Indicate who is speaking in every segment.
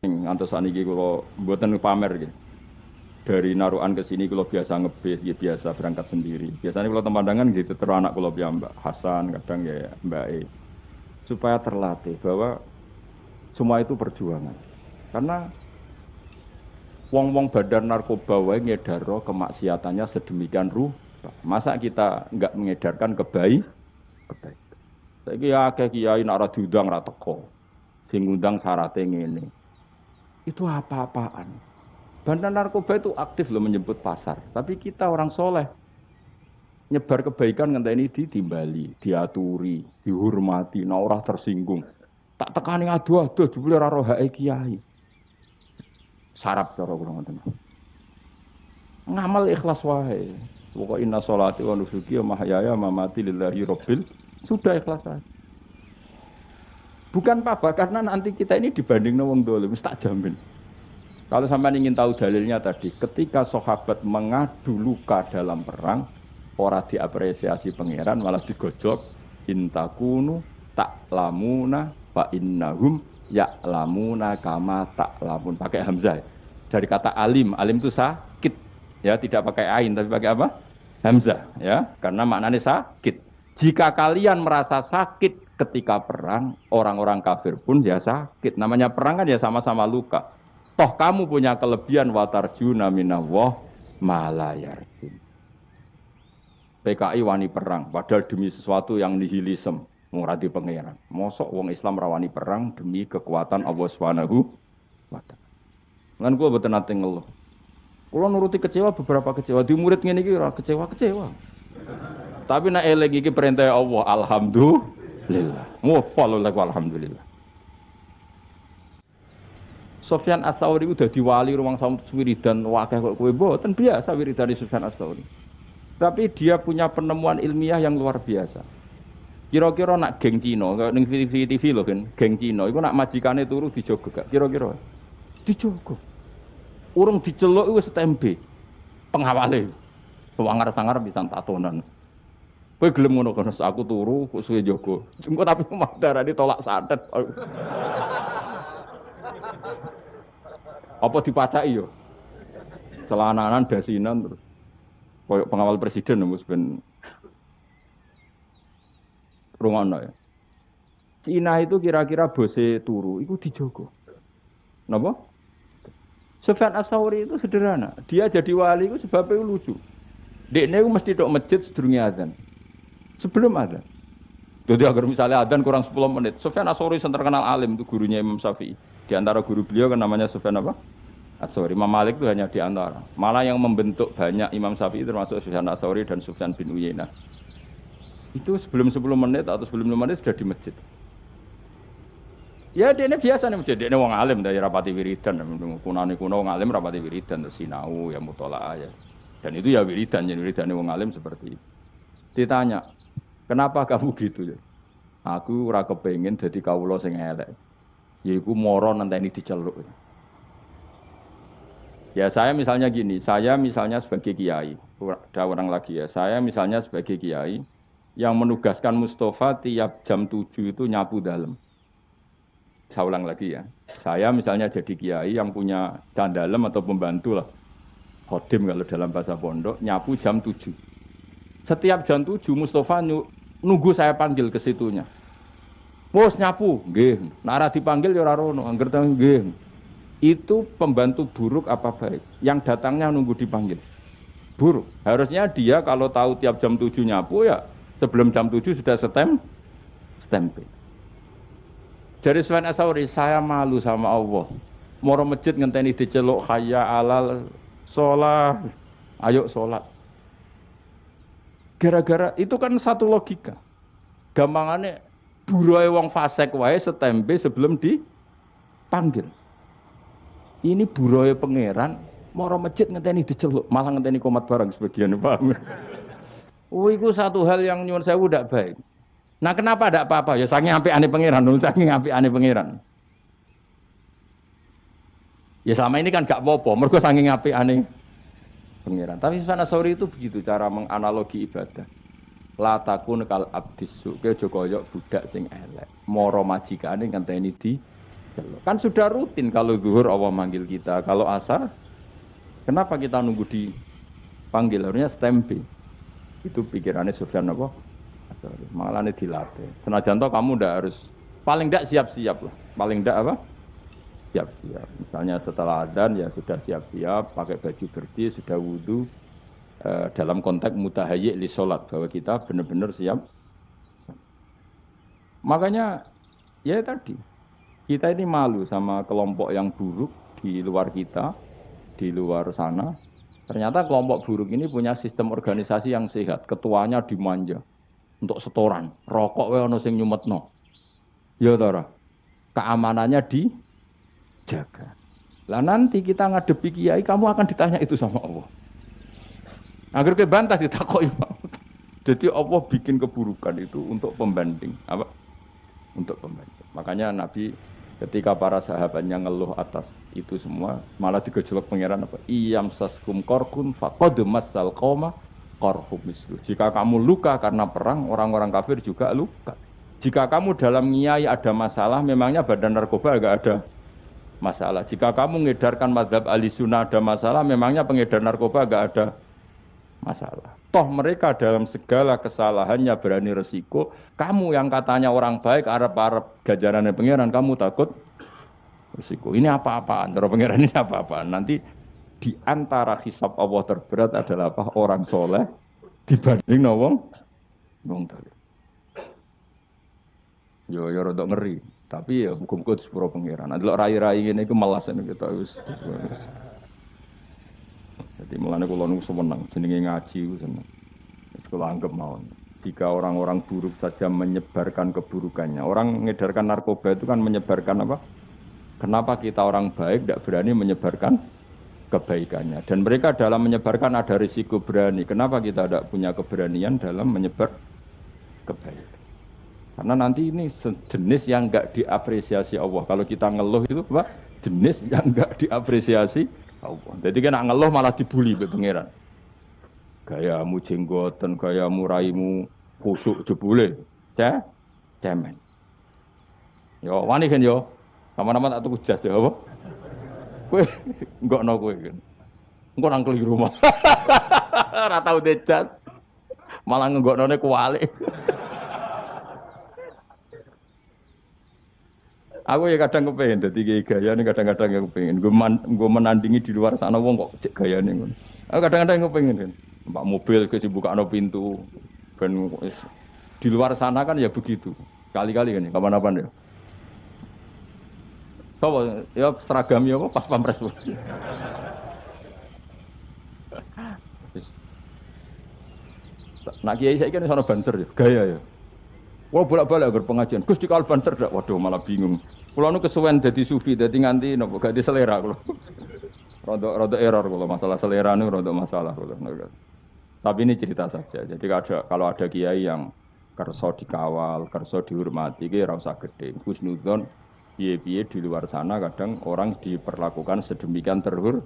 Speaker 1: ngantos saniki kula mboten pamer nggih. Dari Narukan ke sini kula biasa ngebis, ya biasa berangkat sendiri. Biasanya kalau temandangan gitu terus anak kula piyambak Hasan kadang ya Mbak E. Supaya terlatih bahwa semua itu perjuangan. Karena wong-wong badar narkoba wae ngedaro kemaksiatannya sedemikian rupa. Masa kita enggak mengedarkan kebaikan? Saiki ya akeh kiai nek ora diundang ora teko. Sing ngundang syaratnya ngene. Itu apa-apaan. Bandar narkoba itu aktif loh menjemput pasar. Tapi kita orang soleh nyebar kebaikan ngenteni ditimbali, diaturi, dihormati, nah ora tersinggung. Tak tekani aduh-aduh jebule ora roh hake kiai. Sarap cara kula ngoten. Ngamal ikhlas wae. Pokoke inna sholati wa nusuki wa mahyaya wa mamati lillahi rabbil. Sudah ikhlas wae. Bukan apa karena nanti kita ini dibanding wong dolim, tak jamin. Kalau sampai ingin tahu dalilnya tadi, ketika sahabat mengadu luka dalam perang, ora diapresiasi pangeran malah digojok intakunu taklamuna fa innahum ya'lamuna kama ta'lamun, pakai hamzah. Dari kata alim, alim itu sakit. Ya, tidak pakai ain tapi pakai apa? Hamzah, ya. Karena maknanya sakit. Jika kalian merasa sakit ketika perang, orang-orang kafir pun ya sakit. Namanya perang kan ya sama-sama luka. Toh kamu punya kelebihan watarjuna minallah ma la yarjun. PKI wani perang, padahal demi sesuatu yang nihilisme, ngurati pangeran. Mosok wong Islam rawani perang demi kekuatan Allah Subhanahu wa taala. Lan kula mboten nate ngeluh. Kula nuruti kecewa beberapa kecewa, di murid ngene iki ora kecewa-kecewa. Tapi nek eling iki perintah Allah, alhamdulillah. Alhamdulillah. Sufyan Ats-Tsauri udah diwali ruang samut wiridan wakeh kok kowe mboten biasa wiridan Sufyan Ats-Tsauri. Tapi dia punya penemuan ilmiah yang luar biasa. Kira-kira nak geng Cina, ning TV lho kan, geng Cina iku nak majikane turu dijogo gak? Kira-kira dijogo. Urung diceluk wis tembe. Pengawale. Sangar-sangar bisa tatonan. Kowe gelem ngono kan aku turu kok suwe jogo. Engko tapi madara ditolak santet. Apa dipacaki yo? Celananan dasinan terus. Koyok pengawal presiden wis ben rungono ya. Cina itu kira-kira bose turu iku dijogo. Napa? Sufyan Ats-Tsauri itu sederhana. Dia jadi wali itu sebabnya lucu. Dekne itu mesti tok masjid sedurunge adzan. Sebelum adzan. Jadi agar misalnya adzan kurang 10 menit. Sufyan Ats-Tsauri yang terkenal alim itu gurunya Imam Syafi'i. Di antara guru beliau kan namanya Sufyan apa? Ats-Tsauri. Imam Malik itu hanya di antara. Malah yang membentuk banyak Imam Syafi'i termasuk Sufyan Ats-Tsauri dan Sufyan bin Uyainah. Itu sebelum 10 menit atau sebelum 5 menit sudah di masjid. Ya dia ini biasa nih masjid, dia ini wong alim dari rapati wiridan, kuno wong alim rapati wiridan, terus sinau ya mutolaah ya. Dan itu ya wiridan wong alim seperti itu. Ditanya, kenapa kamu gitu ya? Aku ora kepengin dadi kawula sing elek. Yaiku moro nenteni diceluk. Ya saya misalnya gini, saya misalnya sebagai kiai, ada orang lagi ya, saya misalnya sebagai kiai yang menugaskan Mustafa tiap jam 7 itu nyapu dalam. Saya ulang lagi ya, saya misalnya jadi kiai yang punya candalem atau pembantu lah, khodim kalau dalam bahasa pondok, nyapu jam 7. Setiap jam 7 Mustafa nunggu saya panggil ke situnya. Bos nyapu, nggih. Nara dipanggil ya ora rono, angger nggih. Itu pembantu buruk apa baik? Yang datangnya nunggu dipanggil. Buruk. Harusnya dia kalau tahu tiap jam 7 nyapu ya sebelum jam 7 sudah stempel. Dari Sufyan Ats-Tsauri, saya malu sama Allah. Moro masjid ngenteni diceluk hayya alal sholat. Ayo sholat. Gara-gara itu kan satu logika. Gampangannya buruhe wong fasik wae setempe sebelum dipanggil. Ini buruhe pangeran moro masjid ngenteni diceluk, malah ngenteni komat barang sebagian paham. Oh, itu satu hal yang nyuwun sewu ndak baik. Nah kenapa tidak apa-apa? Ya saking apik-ane pangeran, saking apik-ane pangeran. Ya selama ini kan gak apa-apa, mergo saking apik-ane pangeran. Tapi Sufyan Ats-Tsauri itu begitu cara menganalogi ibadah. La takun kal abdisu, ke aja koyok budak sing elek. Moro majikane ngenteni di Kan sudah rutin kalau zuhur Allah manggil kita, kalau asar kenapa kita nunggu dipanggil? Harusnya stempe. Itu pikirannya Sufyan apa? Malah ini dilatih. Senajan toh kamu ndak harus paling ndak siap-siap lah. Paling ndak apa? Siap-siap. Misalnya setelah adzan ya sudah siap-siap, pakai baju bersih, sudah wudu dalam konteks mutahayyi li sholat bahwa kita benar-benar siap. Makanya ya tadi kita ini malu sama kelompok yang buruk di luar kita, di luar sana. Ternyata kelompok buruk ini punya sistem organisasi yang sehat. Ketuanya dimanja untuk setoran. Rokok wae ono sing nyumetno. Ya ta, keamanannya dijaga. Lah nanti kita ngadepi kiai, kamu akan ditanya itu sama Allah. Agar ke bantah ditakoki. Jadi Allah bikin keburukan itu untuk pembanding, apa? Untuk pembanding. Makanya Nabi ketika para sahabatnya ngeluh atas itu semua, malah digejolak pangeran apa? Iyam saskum korkun faqad massal qauma qarhum mislu. Jika kamu luka karena perang, orang-orang kafir juga luka. Jika kamu dalam ngiyai ada masalah, memangnya badan narkoba agak ada masalah. Jika kamu mengedarkan mazhab ahli sunnah ada masalah, memangnya pengedar narkoba agak ada masalah. Toh mereka dalam segala kesalahannya berani resiko. Kamu yang katanya orang baik, Arab-Arab gajarannya pangeran, kamu takut resiko. Ini apa-apaan? Terus pangeran ini apa-apaan? Nanti di antara hisab Allah terberat adalah apa? Orang soleh dibanding wong dolim. Yo rada ngeri. Tapi ya hukum-hukum sepuro pangeran. Adelok rai-rai ini iku melas kita wis. Jadi mulane kula niku seneng jenenge ngaji ku seneng. Kula anggap mawon. Jika orang-orang buruk saja menyebarkan keburukannya. Orang mengedarkan narkoba itu kan menyebarkan apa? Kenapa kita orang baik tidak berani menyebarkan kebaikannya? Dan mereka dalam menyebarkan ada risiko berani. Kenapa kita tidak punya keberanian dalam menyebar kebaikan? Karena nanti ini jenis yang enggak diapresiasi Allah. Kalau kita ngeluh itu apa? Jenis yang enggak diapresiasi Allah. Jadi kan ngeluh malah dibully be pangeran. Gayamu jenggoten, gayamu raimu kusuk jebule. Cemen. Yo wani kan yo. Sama-sama tak tuku jas ya apa? Kowe enggakno kowe kan. Engko nang keliru rumah. Ora tau jas. Malah nggoknone kuwalik. Aku ya kadang kepengen dadi gaya nih kadang-kadang aku pengen gue menandingi di luar sana wong kok cek gaya nih. Aku kadang-kadang kepengen kan, mbak mobil ke buka no pintu, ben di luar sana kan ya begitu. Kali-kali kan, kapan-kapan ya. Coba ya seragamnya apa pas pampres pun. Nak kiai saya kan sana banser ya, gaya ya. Wah bolak-balik agar pengajian, Gus di kal banser dak, waduh malah bingung. Kulo nu kesuwen dadi sufi, dadi nganti napa gak di selera kulo. Rada error kulo masalah selera niku rada masalah kulo. Tapi ini cerita saja. Jadi kalau ada kiai yang kerso dikawal, kerso dihormati, ki ora usah gede. Husnudzon piye-piye di luar sana kadang orang diperlakukan sedemikian terhormat.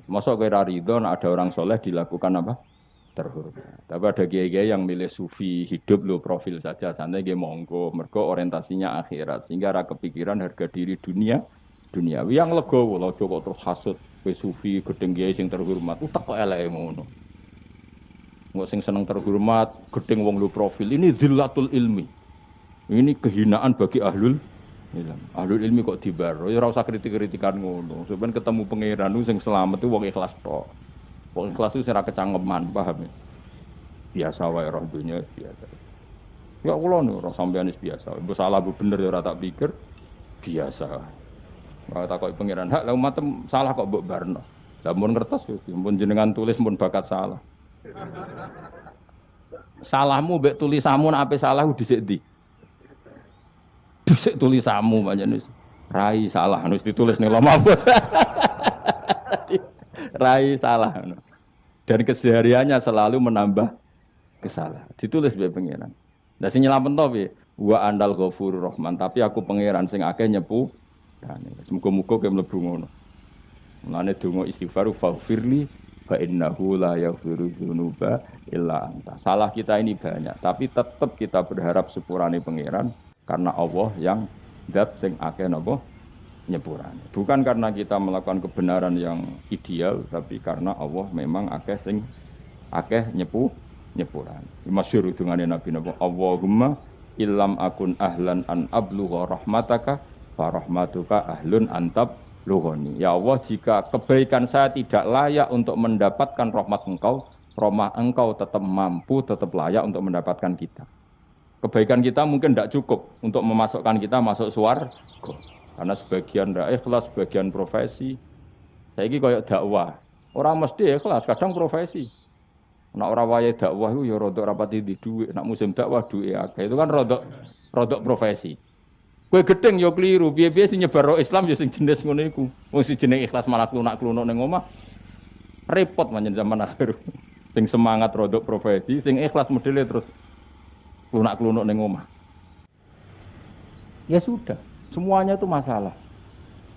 Speaker 1: Masa kira ridho ada orang soleh dilakukan apa? Terhormat. Tapi ada kiai-kiai yang milih sufi hidup lo profil saja santai ge monggo mergo orientasinya akhirat sehingga ra kepikiran harga diri duniawi yang legowo lho kok terus hasud kowe sufi gedeng kiai sing terhormat utek kok eleke ngono. Wong sing seneng terhormat gedeng wong lo profil ini zillatul ilmi. Ini kehinaan bagi ahlul ilmi. Ahlul ilmi kok dibaro ya ora usah kritik-kritikan ngono. Sampeyan ketemu pangeran sing selamat itu wong ikhlas tok. Wong ikhlas itu secara kecangkeman, paham ya? Biasa wae roh dunya biasa. Ya kula niku roh sampeyan wis biasa. Mbok salah mbok bener ya ora tak pikir biasa. Ora takoki pangeran, "Hak lha umat salah kok mbok barno." Lah mun ngertos pun jenengan tulis pun bakat salah. Salahmu mbek tulisanmu nek ape salah dhisik ndi? Dhisik tulisanmu pancen wis. Rai salah wis ditulis ning lama. Rai salah. Dan kesehariannya selalu menambah kesalahan. Ditulis bae pangeran. Lah sing nyelametno piye? Wa andal ghafurur rahman, tapi aku pangeran sing akeh nyepu. Muga-muga ke mlebu ngono. Mulane donga istighfar faghfirli fa innahu la yaghfiru dzunuba illa anta. Salah kita ini banyak, tapi tetap kita berharap sepurane pangeran karena Allah yang zat sing akeh napa nyepurane. Bukan karena kita melakukan kebenaran yang ideal, tapi karena Allah memang akeh sing akeh nyepurane. Masyhur dungane Nabi napa Allahumma illam akun ahlan an ablugha rahmataka fa rahmatuka ahlun antab lughani. Ya Allah, jika kebaikan saya tidak layak untuk mendapatkan rahmat Engkau tetap mampu, tetap layak untuk mendapatkan kita. Kebaikan kita mungkin tidak cukup untuk memasukkan kita masuk surga. Karena sebagian tidak ikhlas, sebagian profesi. Saya ini kayak dakwah. Orang mesti ikhlas, kadang profesi. Nak orang waya dakwah itu ya rodok rapati di duit. Nak musim dakwah duit akeh. Itu kan rodok profesi. Kue gedeng yo keliru. Biar-biar sih nyebar Islam ya sing jenis ngono iku. Wong sing jeneng ikhlas malah klunak-klunuk ning omah. Repot manjen zaman akhir. Sing semangat rodok profesi, sing ikhlas modele terus klunak-klunuk ning omah. Ya sudah, semuanya itu masalah.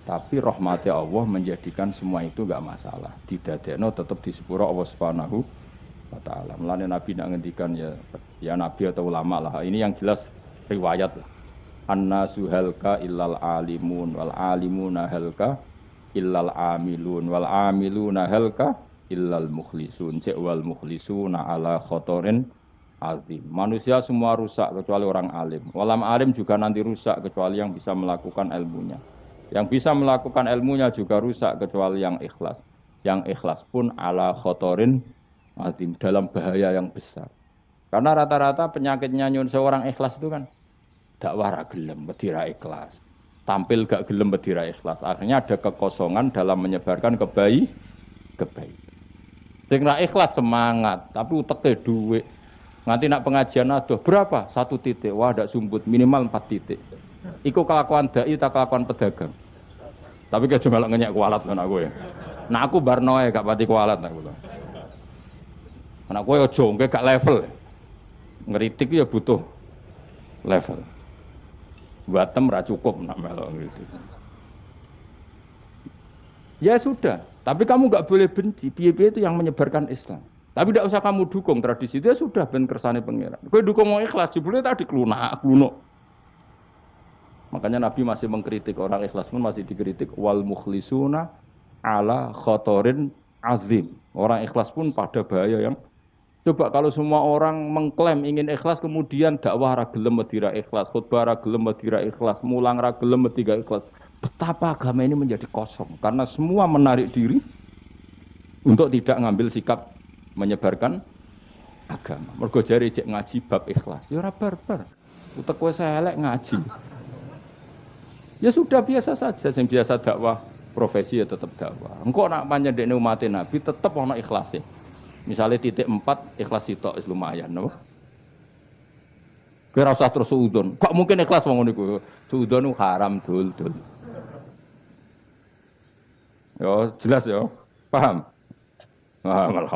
Speaker 1: Tapi rahmatnya Allah menjadikan semua itu enggak masalah. Didadekno tetap di sepuro Allah Subhanahu wa taala. Mulane Nabi nak ngendikan ya nabi atau ulama lah. Ini yang jelas riwayat lah. Annasu halka illal alimun wal alimuna halka illal amilun wal amiluna halka illal mukhlisun. Cek wal mukhlisuna ala khotorin azim. Manusia semua rusak kecuali orang alim. Walam alim juga nanti rusak kecuali yang bisa melakukan ilmunya. Yang bisa melakukan ilmunya juga rusak kecuali yang ikhlas. Yang ikhlas pun ala khotorin azim, dalam bahaya yang besar. Karena rata-rata penyakitnya nyun seorang ikhlas itu kan dakwah ra gelem, bedira ikhlas. Tampil gak gelem, bedira ikhlas. Akhirnya ada kekosongan dalam menyebarkan kebaikan. Sing ra ikhlas semangat, tapi uteke dhuwit. Nganti nak pengajian aduh berapa? 1 titik. Wah, ndak sumbut, minimal 4 titik. Iku kelakuan dai ta kelakuan pedagang. Tapi gak cuma ngenyek kualat kan aku ya. Nah aku barno gak pati kualat aku lho. Anak kowe aja engke gak level. Ngeritik ya butuh level. Batem ra cukup nak melok ngritik. Ya sudah, tapi kamu gak boleh benci. Piye-piye itu yang menyebarkan Islam. Tapi tidak usah kamu dukung tradisi itu ya sudah ben kersane pangeran. Kowe dukung mau ikhlas jebule tadi klunak-klunuk. Makanya Nabi masih mengkritik orang ikhlas pun masih dikritik wal mukhlisuna ala khotorin azim. Orang ikhlas pun pada bahaya yang coba kalau semua orang mengklaim ingin ikhlas kemudian dakwah ra gelem medira ikhlas, khutbah ra gelem medira ikhlas, mulang ra gelem medira ikhlas. Betapa agama ini menjadi kosong karena semua menarik diri untuk tidak ngambil sikap menyebarkan agama. Mergo jare cek ngaji bab ikhlas. Ya ora barbar. Utek kowe elek ngaji. Ya sudah biasa saja, sing biasa dakwah profesi ya tetap dakwah. Engko nak pancen dekne umat Nabi tetep ana ikhlase. Misalnya titik 4 ikhlas sitok wis lumayan, no? Kowe ora usah terus suudon. Kok mungkin ikhlas wong niku? Suudon haram dul. Yo jelas yo. Paham? Alhamdulillah.